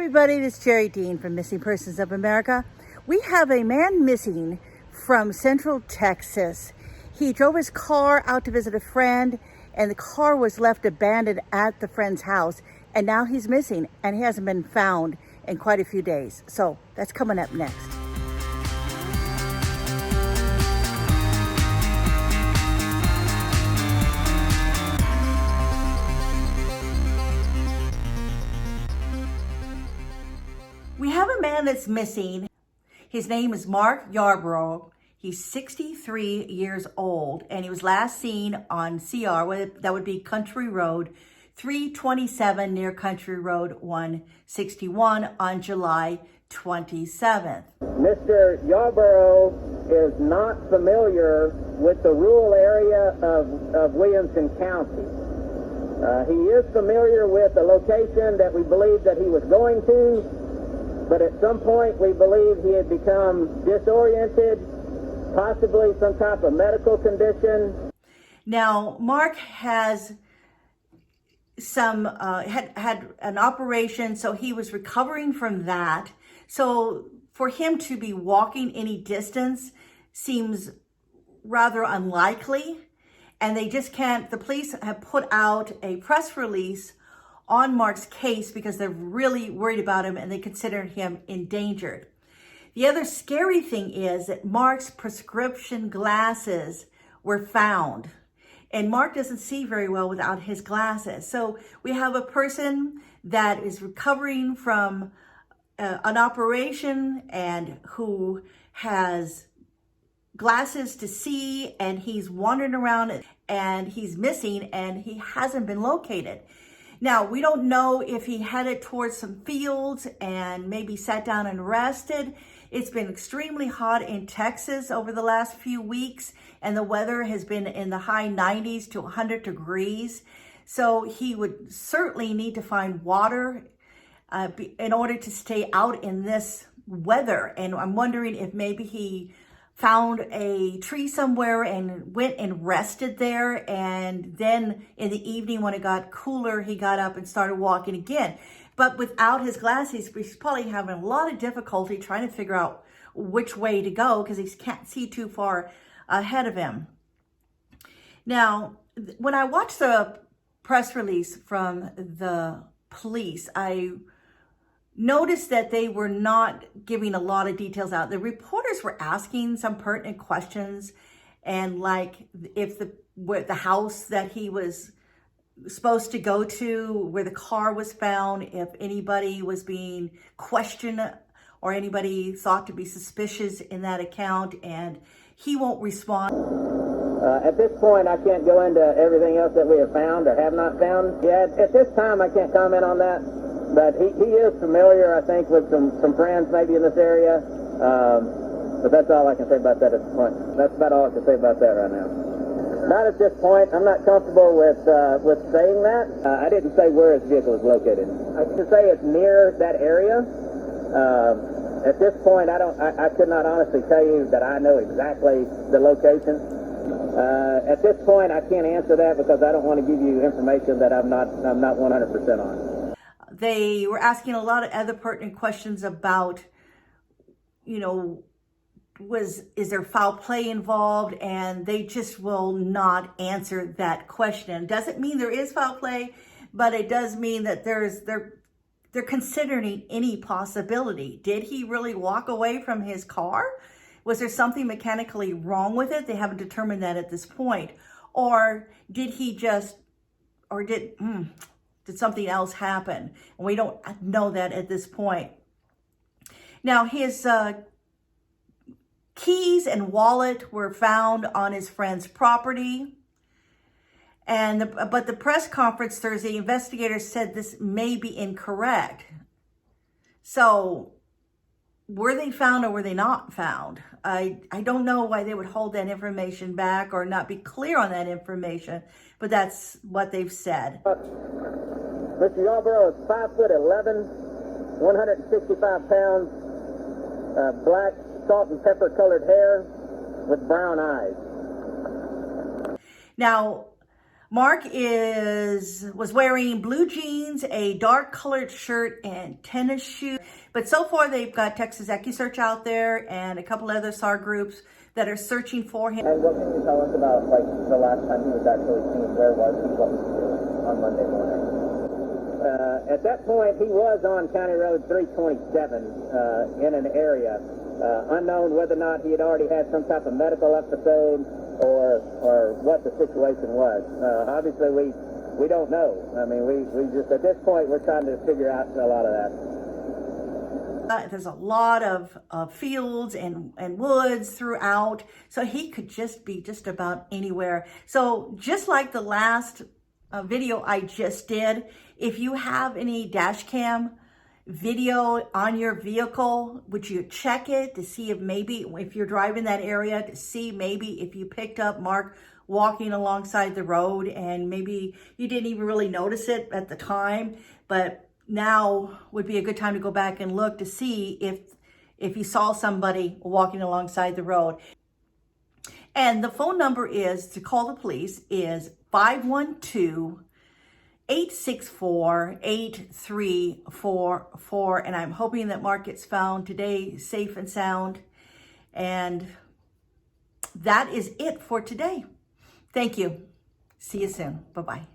everybody, this is Jerrie Dean from Missing Persons of America. We have a man missing from Central Texas. He drove his car out to visit a friend, and the car was left abandoned at the friend's house, and now he's missing, and he hasn't been found in quite a few days. So that's coming up next. We have a man that's missing. His name is Mark Yarbrough. He's 63 years old, and he was last seen on CR, that would be Country Road 327 near Country Road 161 on July 27th. Mr. Yarbrough is not familiar with the rural area of Williamson County. He is familiar with the location that we believe that he was going to, but at some point we believe he had become disoriented, possibly some type of medical condition. Now, Mark has had an operation, so he was recovering from that. So for him to be walking any distance seems rather unlikely, and they just can't. The police have put out a press release on Mark's case because they're really worried about him and they consider him endangered. The other scary thing is that Mark's prescription glasses were found, and Mark doesn't see very well without his glasses. So we have a person that is recovering from an operation and who has glasses to see, and he's wandering around and he's missing and he hasn't been located. Now, we don't know if he headed towards some fields and maybe sat down and rested. It's been extremely hot in Texas over the last few weeks, and the weather has been in the high 90s to 100 degrees. So he would certainly need to find water in order to stay out in this weather. And I'm wondering if maybe he found a tree somewhere and went and rested there, and then in the evening when it got cooler, he got up and started walking again. But without his glasses, he's probably having a lot of difficulty trying to figure out which way to go because he can't see too far ahead of him. Now, when I watched the press release from the police, I noticed that they were not giving a lot of details out. The reporters were asking some pertinent questions, and like if the house that he was supposed to go to, where the car was found, if anybody was being questioned or anybody thought to be suspicious in that account, and he won't respond. At this point, I can't go into everything else that we have found or have not found. Yeah, at this time, I can't comment on that. But he is familiar, I think, with some friends maybe in this area. But that's all I can say about that at this point. That's about all I can say about that right now. Not at this point. I'm not comfortable with saying that. I didn't say where his vehicle is located. I can say it's near that area. At this point, I could not honestly tell you that I know exactly the location. At this point, I can't answer that because I don't want to give you information that I'm not 100% on. They were asking a lot of other pertinent questions about, is there foul play involved? And they just will not answer that question. Doesn't mean there is foul play, but it does mean that they're considering any possibility. Did he really walk away from his car? Was there something mechanically wrong with it? They haven't determined that at this point. Or did he just, or did something else happen? And we don't know that at this point. Now, his keys and wallet were found on his friend's property. But the press conference Thursday, investigators said this may be incorrect. So were they found or were they not found? I don't know why they would hold that information back or not be clear on that information, but that's what they've said. Mr. Yarbrough is 5'11", 165 pounds, black, salt and pepper colored hair with brown eyes. Now, Mark was wearing blue jeans, a dark colored shirt, and tennis shoes. But so far, they've got Texas EquiSearch out there and a couple other SAR groups that are searching for him. And what can you tell us about, like, the last time he was actually seen? Where was he? What was he doing on Monday morning? At that point, he was on County Road 327 in an area. Unknown whether or not he had already had some type of medical episode or what the situation was. Obviously, we don't know. I mean, we just, at this point, we're trying to figure out a lot of that. There's a lot of fields and woods throughout, so he could just be just about anywhere. So just like the last video I just did, if you have any dash cam video on your vehicle, would you check it to see if maybe, if you're driving that area, to see maybe if you picked up Mark walking alongside the road and maybe you didn't even really notice it at the time, but now would be a good time to go back and look to see if you saw somebody walking alongside the road. And the phone number is to call the police is 512-864-8344. And I'm hoping that Mark gets found today safe and sound. And that is it for today. Thank you. See you soon. Bye-bye.